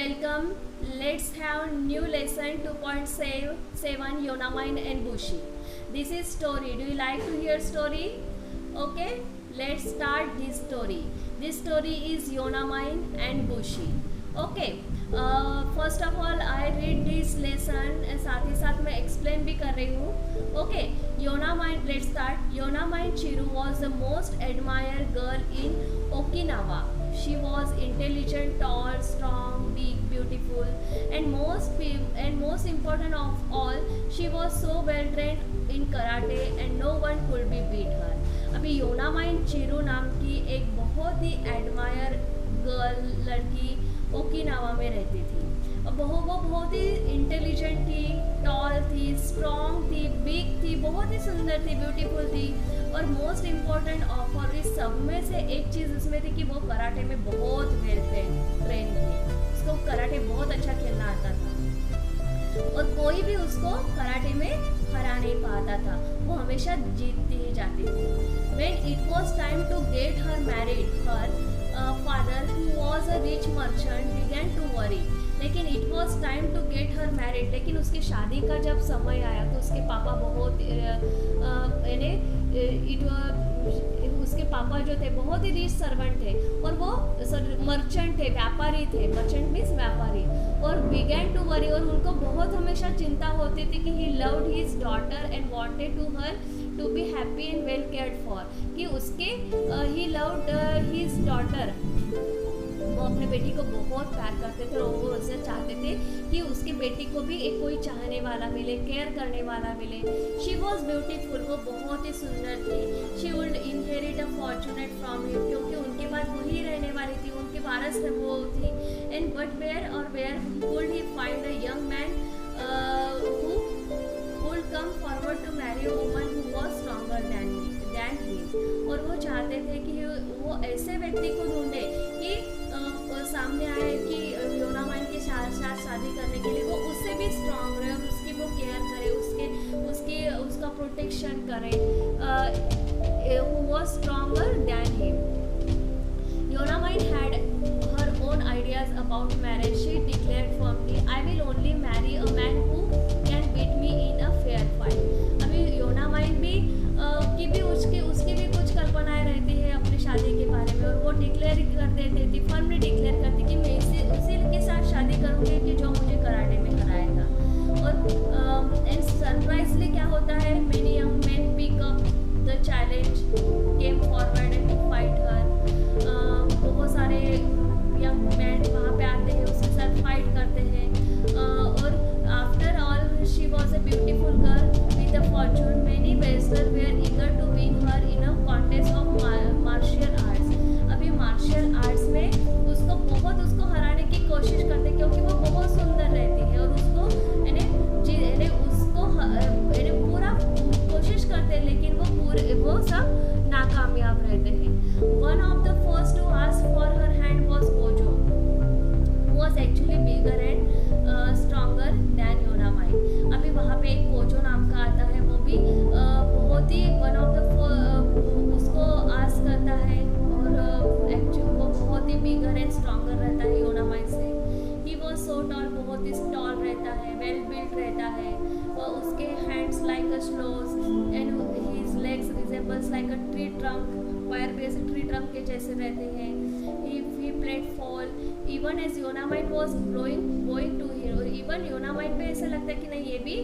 Welcome. Let's have new lesson 2.7 Yonamain and Bushi. This is story. Do you like to hear story? Okay, let's start this story. This story is Yonamain and Bushi. Okay. First of all I read this lesson, साथ ही साथ मैं explain भी कर रही हूँ. Okay, Yonamine, let's start. Yonamine Chiru was the most admire girl in Okinawa. She was intelligent, tall, strong, big, beautiful and most important of all, she was so well trained in karate and no one could be beat her. अभी योनामाइन चिरू नाम की एक बहुत ही admire girl लड़की Okinawa में रहती थी. और वो बहुत ही इंटेलिजेंट थी, टॉल थी, स्ट्रॉन्ग थी, बिग थी, बहुत ही सुंदर थी, ब्यूटीफुल थी. और मोस्ट इम्पॉर्टेंट ऑफ ऑल, इस सब में से एक चीज़ उसमें थी कि वो कराटे में बहुत वेल ट्रेन थी. उसको कराटे बहुत अच्छा खेलना आता था और कोई भी उसको कराटे में हरा नहीं पाता था. वो हमेशा जीतती ही जाती थी. When it was time to get her married, her father, who was a rich merchant, began to worry. लेकिन it was time to get her married, लेकिन उसकी शादी का जब समय आया तो उसके पापा बहुत उसके पापा जो थे बहुत ही रिच सर्वेंट थे और वो मर्चेंट थे, व्यापारी थे. मर्चेंट मीन्स व्यापारी. और बिगैन टू वरी, और उनको बहुत हमेशा चिंता होती थी कि he loved his daughter and wanted to her to be happy and well cared for. कि उसके ही लव्ड हिज डॉटर, वो अपने बेटी को बहुत प्यार करते थे और वो उससे चाहते थे कि उसकी बेटी को भी एक कोई चाहने वाला मिले, केयर करने वाला मिले. शी वॉज ब्यूटीफुल, वो बहुत ही सुंदर थी. She would inherit a fortunate from him, क्योंकि उनके बाद वही रहने वाली थी, उनके वारस में वो थी. And but where could he find a young man who would come forward to marry a woman who was stronger than him. और वो चाहते थे कि वो ऐसे व्यक्ति को ढूंढे कि सामने आए कि योनामाइन के साथ शादी करने के लिए वो उससे भी स्ट्रॉन्ग रहे और उसकी वो केयर करे, उसका प्रोटेक्शन करे. Who was stronger than him. Yonamine had her own ideas about marriage. She declared firmly, I will only marry a man who can beat me in a fair fight. अभी Yonamine भी उसकी भी कुछ कल्पनाएं रहती है अपनी शादी के बारे में, और वो डिक्लेयर कर देती थी, फर्मली डिक्लेयर करती कि मैं उसी के साथ शादी करूँगी कि जो मुझे कराटे में हराएगा. और एंड सरप्राइजली क्या होता है, many young man pick up the challenge, came forward and fight her. बहुत सारे यंग मैन वहाँ पे आते हैं, उसके साथ फाइट करते हैं. और after all she was a beautiful girl with a fortune. Many wrestlers were eager to win her in a contest of martial arts. अभी मार्शल आर्ट्स में उसको हराने की कोशिश करते, क्योंकि वो बहुत सुंदर रहती है और उसको पूरा कोशिश करते हैं, लेकिन वो सब नाकामयाब रहते हैं. One of the first to ask for her hand was Kojo, who was actually bigger and stronger than Yonamain. अभी वहाँ पे एक कोजो नाम का आता है, वो भी बहुत ही वन ऑफ द उसको आस करता है और एक्चुअली वो बहुत ही बिगर एंड स्ट्रॉन्गर रहता है योनामाइन से. ही वॉज सो टॉल, बहुत ही टॉल रहता है, वेल बिल्ड रहता है. और उसके hands like a sloths and his legs resembles like a tree trunk. पैर भी ऐसे ट्री ट्रंक के जैसे रहते हैं. He played fall even as Yonamine was going to hero. Even Yonamine पे ऐसा लगता है कि नहीं, ये भी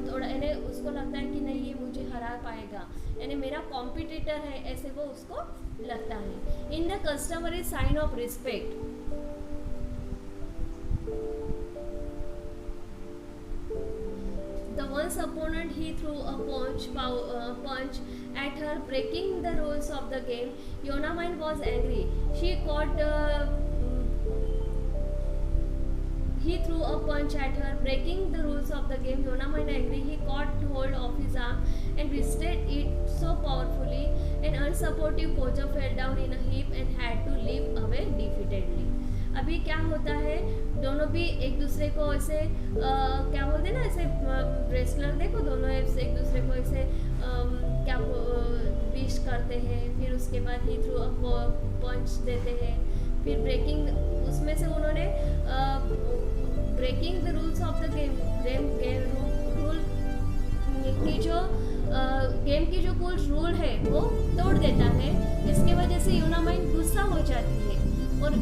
थोड़ा उसको लगता है कि नहीं, ये मुझे हरा पाएगा, यानी मेरा कॉम्पिटिटर है, ऐसे वो उसको लगता है. In the customary sign of respect, the once opponent he threw a punch at her, breaking the rules of the game. Yonamain was angry. He threw a punch at her, breaking the rules of the game. Yonamain angry. He caught hold of his arm and twisted it so powerfully. An unsupportive Kojo fell down in a heap and had to leave away defeatedly. अभी क्या होता है, दोनों भी एक दूसरे को ऐसे क्या बोलते हैं ना, ऐसे रेसलर देखो, दोनों ऐसे एक दूसरे को ऐसे क्या विश करते हैं. फिर उसके बाद ही थ्रू पंच देते हैं. फिर ब्रेकिंग, उसमें से उन्होंने breaking the rules of the game rule की जो गेम की जो कुल रूल है वो तोड़ देता है। इसके वजह से योनामाइन गुस्सा हो जाती है और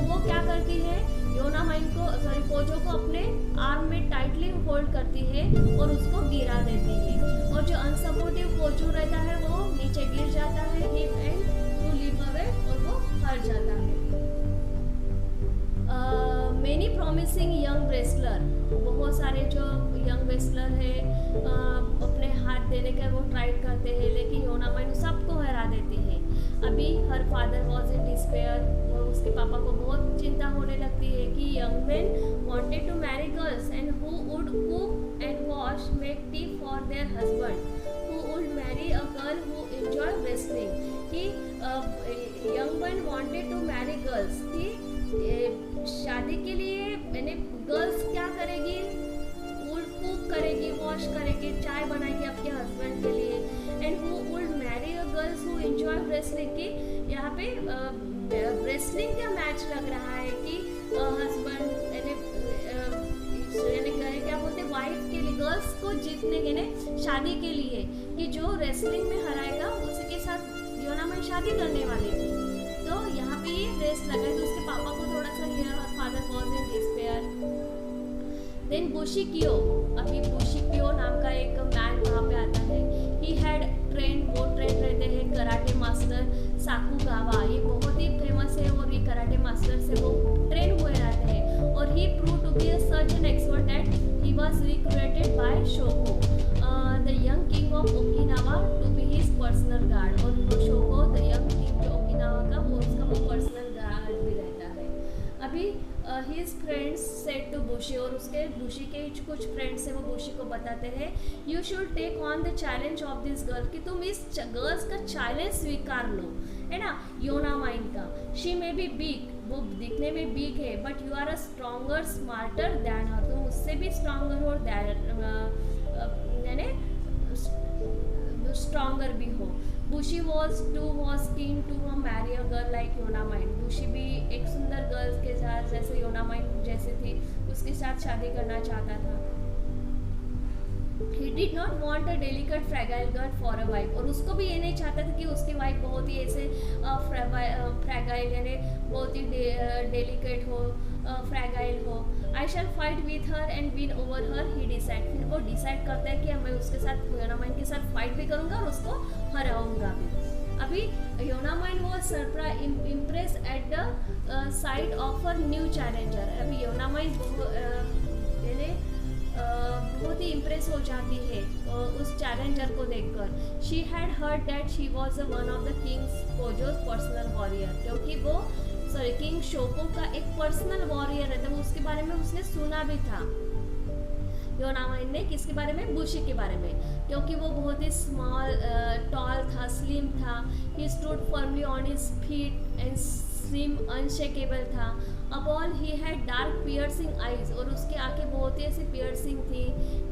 वो क्या करती है, योनामाइन को पोजो को अपने आर्म में टाइटली होल्ड करती है और उसको गिरा देती है। और जो अनसपोर्टिव पोजो रहता है वो नीचे गिर जाता है, him and to leave away, और वो हार जाता है। मेनी प्रॉमिसिंग यंग रेसलर, बहुत सारे जो यंग रेसलर है अपने हाथ देने का वो ट्राई करते हैं, लेकिन योनामाइन सबको हरा देती है। अभी her father was in despair, उसके पापा को बहुत चिंता होने लगती है कि young man wanted to marry girls and who would cook and wash, make tea for their husband, who would marry a girl who enjoy wrestling. कि young man wanted to marry girls, कि शादी के लिए मैंने girls क्या करेगी, cook करेगी, wash करेगी, चाय बनाएगी आपके हस्बैंड के लिए, and who would marry a girls who enjoy wrestling. की यहाँ पे रेसलिंग का मैच लग रहा है कि हस्बैंड यानी क्या बोलते वाइफ के लिए, गर्ल्स को जीतने के लिए, शादी के लिए, कि जो रेसलिंग में हराएगा उसी के साथ योनामाइन शादी करने वाली थी। तो यहाँ पे ये रेस लगा, तो उसके पापा को थोड़ा सा father was in despair. Then Bushikiyo, अभी बुशिकियो नाम का एक मैन वहाँ पे आता है। ही हैड ट्रेन, वो ट्रेन रहते हैं कराटे मास्टर साकुगावा, ये बहुत ही फेमस है और ये कराटे मास्टर से वो ट्रेन हुए रहते हैं। और he prove to be such an expert that he was recruited by Shoko the young king of Okinawa to be his personal guard. और शोको द यंग किंग जो ओकिनावा का, वो उसका वो पर्सनल गार्ड भी रहता है। अभी हिज फ्रेंड्स सेड टू बुशी, और उसके बुशी के कुछ फ्रेंड्स है वो बुशी को बताते हैं, you should take on the challenge of this girl, कि तुम इस गर्ल्स का चैलेंज स्वीकार लो, है ना, योनामाइन का। शी मे बी वीक, वो दिखने में वीक है, but you are a stronger smarter than her, तुम उससे भी स्ट्रॉन्गर हो, यानी स्ट्रॉन्गर भी हो। बुशी was keen to marry a girl like योनामाइन, बुशी भी एक सुंदर गर्ल के साथ जैसे योनामाइन जैसे थी उसके साथ शादी करना चाहता था। He did not want a delicate fragile girl for a wife, और उसको भी ये नहीं चाहता था कि उसकी वाइफ बहुत ही ऐसे फ्रैगाइल यानी बहुत ही डेलिकेट हो, फ्रैगाइल हो। I shall fight with her and win over her, he decide, फिर वो डिसाइड करता है कि मैं उसके साथ योनामाइन के साथ फाइट भी करूँगा और उसको हराऊंगा भी। अभी योनामाइन was surprised impressed at the sight of her new challenger, अभी योनामाइन बहुत ही इम्प्रेस हो जाती है उस चैलेंजर को देखकर। She had heard that she was one of the king's posse's personal warrior, क्योंकि वो किंग शोको का एक पर्सनल वॉरियर है, तो उसके बारे में उसने सुना भी था योनामाइन ने। किसके बारे में? बुशी के बारे में, क्योंकि वो बहुत ही स्मॉल टॉल था, स्लिम था। He stood firmly on his feet and slim unshakeable था। अब all he had dark piercing eyes, और उसकी आंखें बहुत ही ऐसी पियर्सिंग थी,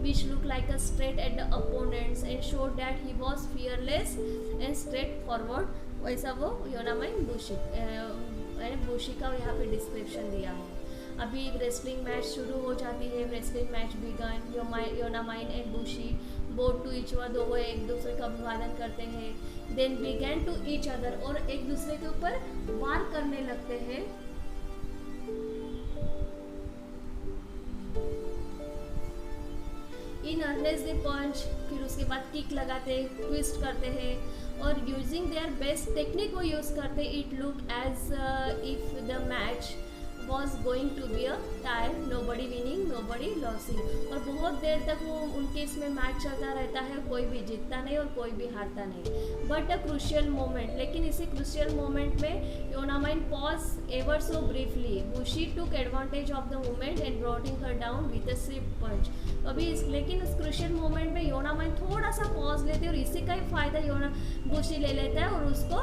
which look like a straight at the opponents and showed that he was fearless and straight forward. वैसा वो योनामाइन बुशी का यहाँ पे डिस्क्रिप्शन दिया है। अभी रेसलिंग मैच शुरू हो जाती है। Wrestling match began, Yonamine and Bushi both to each other, वो एक दूसरे का अभिवादन करते हैं। Then began to each other, और एक दूसरे के ऊपर वार करने लगते हैं। इन अर्नेस दे पंच, फिर उसके बाद किक लगाते, ट्विस्ट करते हैं और यूजिंग देयर बेस्ट टेक्निक को यूज़ करते। It look as if the match was going to be a tie, nobody winning nobody losing. और बहुत देर तक वो उनके इसमें मैच चलता रहता है, कोई भी जीतता नहीं और कोई भी हारता नहीं। बट अ क्रूशियल मोमेंट, लेकिन इसी क्रूशियल मोमेंट में Yonamine pause ever so briefly, Bushi took advantage of the moment and bringing her down with a swift punch. अभी लेकिन उस क्रूशियल मोमेंट में योनामाइन थोड़ा सा पॉज लेते और इसी का ही फायदा बुशी ले लेता है और उसको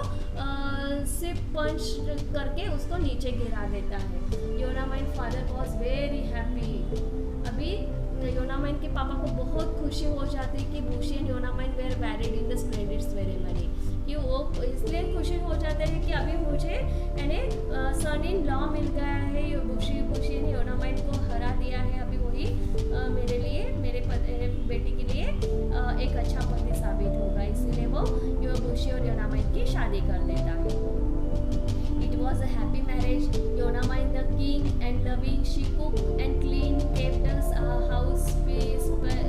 स्विफ्ट पंच करके उसको नीचे गिरा देता है। योनामाइन फादर वॉज वेरी हैप्पी। अभी योनामाइन के पापा को बहुत खुशी हो जाती कि Bushi and Yonamine were married in the splendid ceremony, कि वो इसलिए खुशी हो जाते हैं कि अभी मुझे यानी सन इन लॉ मिल गया है, ये बुशी ने योनामाइन को हरा दिया है, अभी वही मेरे लिए, मेरे बेटी के लिए एक अच्छा पति साबित होगा, इसीलिए वो बुशी और योनामाइन की शादी कर देता है। It was a happy marriage. Yonamin the king and loving, she cooked and cleaned, kept us house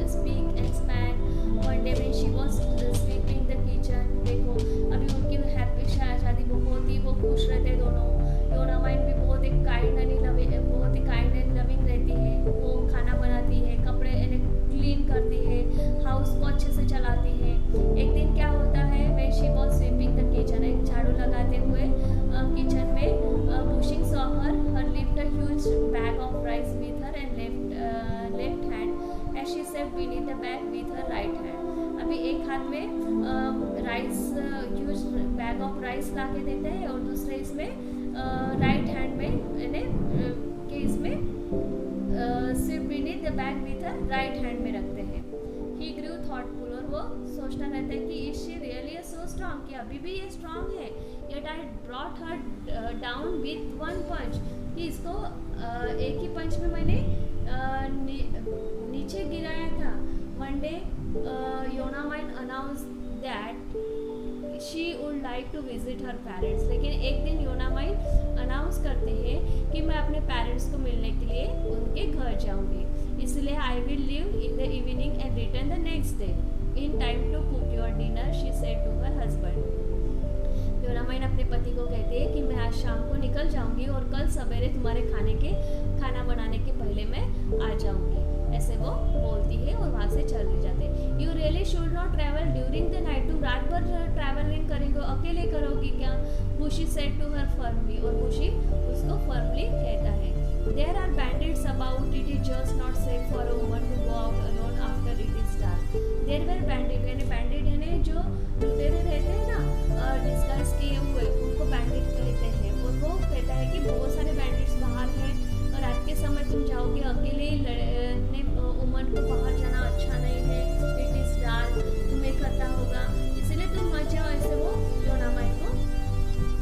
speak and span. One day when she was sweeping the kitchen, देखो अभी उनकी हैप्पी शादी बहुत ही वो खुश रहते दोनों। योनामाइन भी बहुत ही काइंड एंड लविंग रहती है, वो खाना बनाती है, कपड़े क्लीन करती है, हाउस को अच्छे से चलाती है। एक दिन क्या होता है, when she was sweeping the kitchen, एक झाड़ू लगाते हुए किचन में Bushing saw her lift a huge bag of rice with her and left hand as she sat beneath the bag with her right hand. अभी एक हाथ में rice huge bag of rice ला के देते हैं और दूसरे इसमें राइट हैंड में यानी कि इसमें सिर्फ beneath the bag with her right hand में रखते हैं। He grew thoughtful, और वो सोचता रहता है कि is she really so strong, कि अभी भी ये स्ट्रांग है, yet I brought her down with one punch, कि इसको एक ही पंच में मैंने नीचे गिराया था। One day Yonamin announced that she would like to visit her parents, लेकिन एक दिन योनामाइन अनाउंस करते हैं कि मैं अपने पेरेंट्स को मिलने के लिए उनके घर जाऊंगी, इसलिए I will leave in the evening and return the next day in time to cook your dinner, she said to her husband. Yonamine अपने पति को कहती है कि मैं आज शाम को निकल जाऊंगी और कल सवेरे तुम्हारे खाना बनाने के पहले मैं आ जाऊंगी, ऐसे वो बोलती है और वहाँ से चले जाते हैं। You really should not travel during the night, तुम रात भर ट्रैवलिंग करेंगे, अकेले करोगी क्या? Bushi said to her firmly, और बुशी उसको फर्मली कहता है। There are bandits about, it is just not safe for a woman to go out alone after it is dark. There were bandit यानी जो लुटेरे रहते हैं ना डिस्गाइज किए हुए, उनको बैंडिट कहते हैं, और वो कहता है कि बहुत सारे बैंडिट्स बाहर हैं और रात के समय तुम जाओगे अकेले लड़ने, वुमन को बाहर जाना अच्छा नहीं है, इट इज डार्क, तुम्हें खतरा होगा, इसलिए तुम मत जाओ, ऐसे वो योनामाइन को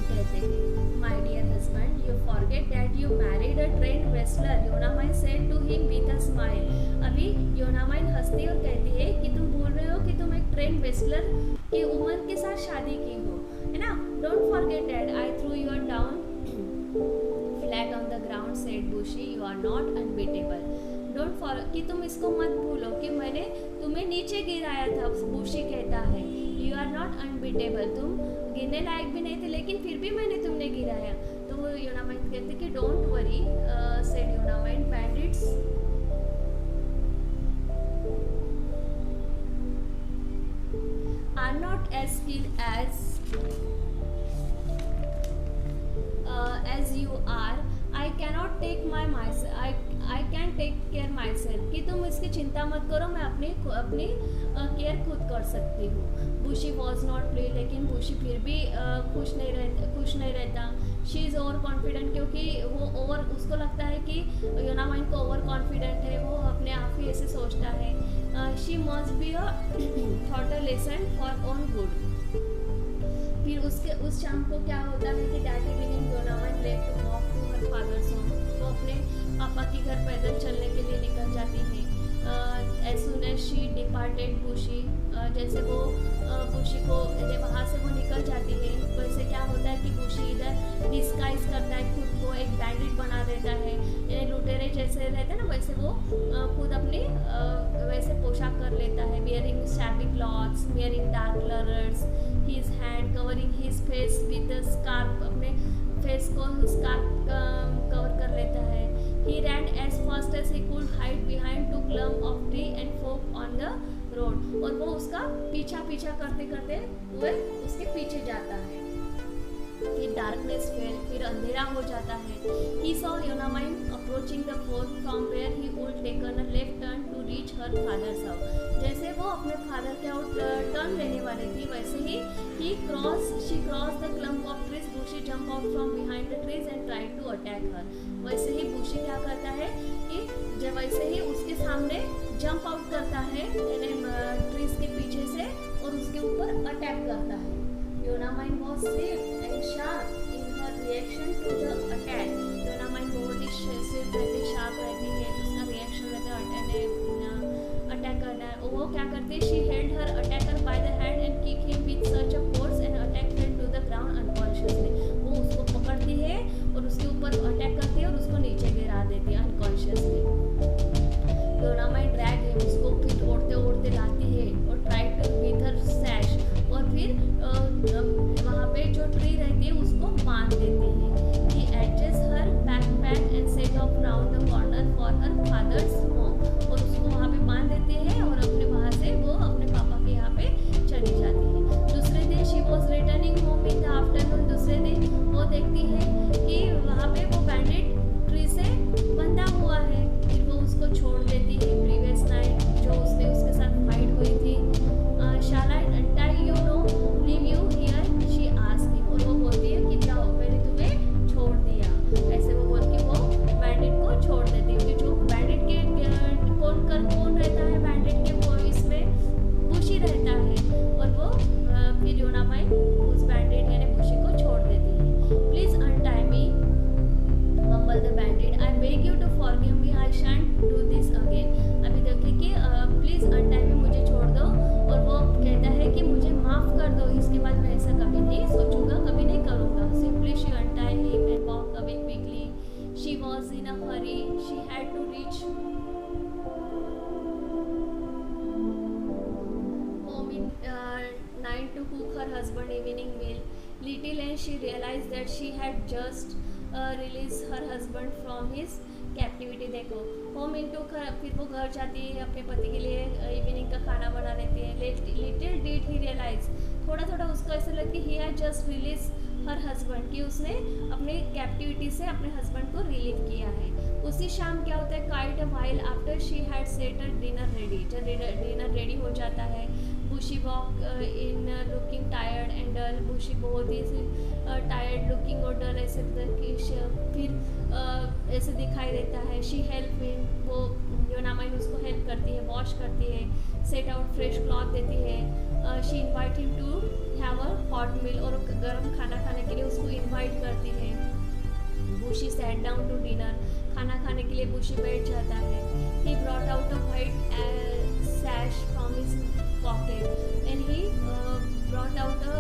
कहते हैं। My dear husband, you forget that you married a trained wrestler, Yonamine said to him with a smile. अभी योनामाइन हंसती और कहती है कि तुम भूल रहे हो कि तुम एक ट्रेंड रेसलर की उम्र के साथ शादी की हो, है ना? Don't forget that I threw your down flat on the ground, said Bushi, you are not unbeatable. Don't fall, कि तुम इसको मत भूलो कि मैंने तुम्हें नीचे गिराया था, बुशी कहता है। You are not unbeatable, तुम गिरने लायक भी नहीं थे लेकिन फिर भी मैंने तुमने गिराया। तो वो योनामाइन कहते कि don't worry, said योनामाइन, bandits are not as skilled as you are. I cannot take I can take care myself, कि तुम इसकी चिंता मत करो, मैं अपनी केयर खुद कर सकती हूँ। बुशी वॉज नॉट प्लीज, लेकिन बुशी फिर भी खुश नहीं रहता। शी इज़ ओवर कॉन्फिडेंट, क्योंकि वो उसको लगता है कि योनामाइन को ओवर कॉन्फिडेंट है, वो अपने आप ही ऐसे सोचता है। She must be a taught a lesson for own good. फिर उस शाम को क्या होता है कि that evening Yonamine left to walk to her father's home, वो अपने पापा के घर पैदल चलने के लिए निकल जाती है। As soon as she departed Bushi, जैसे वो बुशी को वहाँ से वो निकल जाती है, वैसे क्या होता है कि बुशी इधर डिस्गाइज करता है खुद को, एक बैंडिट बना देता है, लुटेरे जैसे रहते हैं ना, वैसे वो खुद अपनी वैसे पोशाक कर लेता है। Wearing shabby clothes, wearing dark colours, his hand covering his face with the scarf, अपने फेस को स्कार्फ कवर कर लेता है। He ran as fast as he could hide behind to clump of tree and fork on the road, और वो उसका पीछा करते करते हुए उसके पीछे जाता है। कि डार्कनेस फिर अंधेरा हो जाता है। He saw Yonamine approaching the fort from where he would taken a left turn to reach her father's house. जैसे वो अपने फादर के टर्न लेने वाली थी, वैसे ही she cross the clump of trees. Bushi jump out from behind the trees and tried to attack her. वैसे ही बुशी क्या करता है कि जब वैसे ही उसके सामने जंप आउट करता है ट्रीज के पीछे से और उसके ऊपर अटैक करता है। Yonamain was swift and sharp in her reaction to the attack. Yonamain बहुत ही swift रहती है, sharp रहती है, उसका reaction रहता है अटैक करना है। वो क्या करती है? She held her attacker by the hand and kicked him with such a force and attack fell to the ground unconsciously. वो उसको पकड़ती है और उसके ऊपर अटैक करती है और उसको नीचे गिरा देती है unconsciously. Yonamain drag him, उसको फिर ओढ़ते लाती है और try to with her sash, और फिर वहाँ पे जो ट्री रहती है उसको बांध देती है। He adjusts her backpack and set off round the corner for her father's home, और उसको वहाँ पे बांध देती है और अपने वहाँ से वो अपने पापा के यहाँ पे चली जाती है। दूसरे दिन she was returning home in the afternoon, दूसरे दिन वो देखती है कि वहाँ पे वो बैंडेड ट्री से बंधा हुआ है। फिर वो उसको छोड़ देती है। प्रीवियस नाइट जो उसने उसके साथ फाइट हुई थी, shall I untie you, no leave you here, she asked him, और वो बोलती है कि जाओ, मैंने तुम्हें छोड़ दिया। ऐसे वो बोल के वो बैंडेड को छोड़ देती है। जो बैंडेड के कौन रहता है बैंडेड के वो इसमें बुशी रहता है, और वो फिर योनामाइन उस बैंडेड यानी बुशी को छोड़ देती है। Please untie me mumble the banded, I beg you to forgive me, I shan't do this again. अभी देखिए कि प्लीज अनटाई मी, मुझे छोड़ दो, और वो कहता है कि मुझे माफ़ कर दो, इसके बाद मैं ऐसा कभी नहीं सोचूंगा, कभी नहीं करूँगा। Simply she untied him and walked away quickly. She was in a hurry. She had to reach home in 9 to cook her husband evening meal. Little and she realized that she had just released her husband from his captivity. देखो home into, फिर वो घर जाती है, अपने पति के लिए इवनिंग का खाना बना लेती है। लिटिल डिड ही रियलाइज, थोड़ा थोड़ा उसको ऐसा लगता है he had just release her husband, कि उसने अपने कैप्टिविटी से अपने हस्बैंड को रिलीव किया है। उसी शाम क्या होता है, quite a while after she had set her dinner ready, जब डिनर रेडी हो जाता है, Bushi walk in looking tired and dull, Bushi बहुत ही टायर्ड लुकिंग और डल ऐसे फिर ऐसे दिखाई देता है। शी हेल्प हिम, वो योनामाइन उसको हेल्प करती है, वॉश करती है, सेट आउट फ्रेश क्लॉथ देती है। She invite him to have a hot meal, और गर्म खाना खाने के लिए उसको इन्वाइट करती है। Bushi sat down to dinner, खाना खाने के लिए बुशी बैठ जाता है। He brought out a white sash from his pocket and he brought out a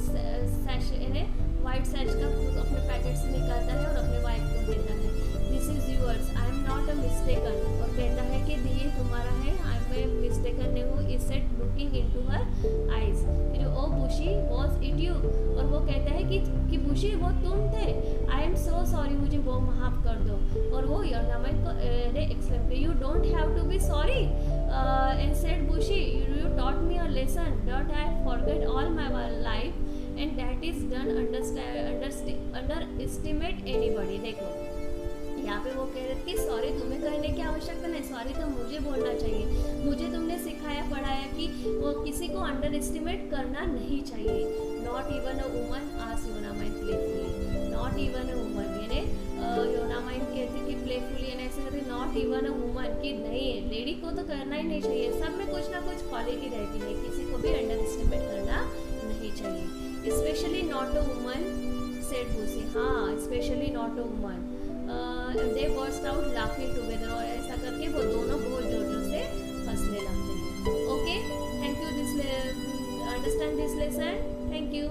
sash, यानी वाइट सैश का अपने पैकेट से निकालता है और अपने वाइफ को देता है। This is yours, I am not a mistaken, और कहता है कि ये तुम्हारा है, आई एम मिस्टेकन नहीं हूँ। Is set looking into her eyes, oh Bushi was it you, और वो कहता है कि बुशी वो तुम थे, आई एम सो सॉरी, मुझे वो माफ़ कर दो। और वो योनामाइन को एक्सप्लेन कर, you don't have to be sorry and said Bushi, you taught me a lesson that I forget all my life and that is done underestimate anybody. देखो यहाँ पे वो कह रहे थे कि सॉरी तुम्हें कहने की आवश्यकता नहीं, सॉरी तो मुझे बोलना चाहिए, मुझे तुमने सिखाया पढ़ाया कि वो किसी को अंडर एस्टिमेट करना नहीं चाहिए। Not even a woman, asked Yonamine playfully, not even a woman, यानी योनामाइन कहती कि प्लेफुली, यानी ऐसे कहती नॉट इवन अ वुमन, कि नहीं लेडी को तो करना ही नहीं चाहिए, सब में कुछ ना कुछ क्वालिटी रहती है, किसी को भी अंडर एस्टिमेट करना नहीं चाहिए। Specially not a woman said Bushi, हाँ specially not a woman. They burst out laughing together, और ऐसा करके वो दोनों बहुत जोर जोर से हंसने लगते हैं। Okay, thank you, this understand this lesson, thank you.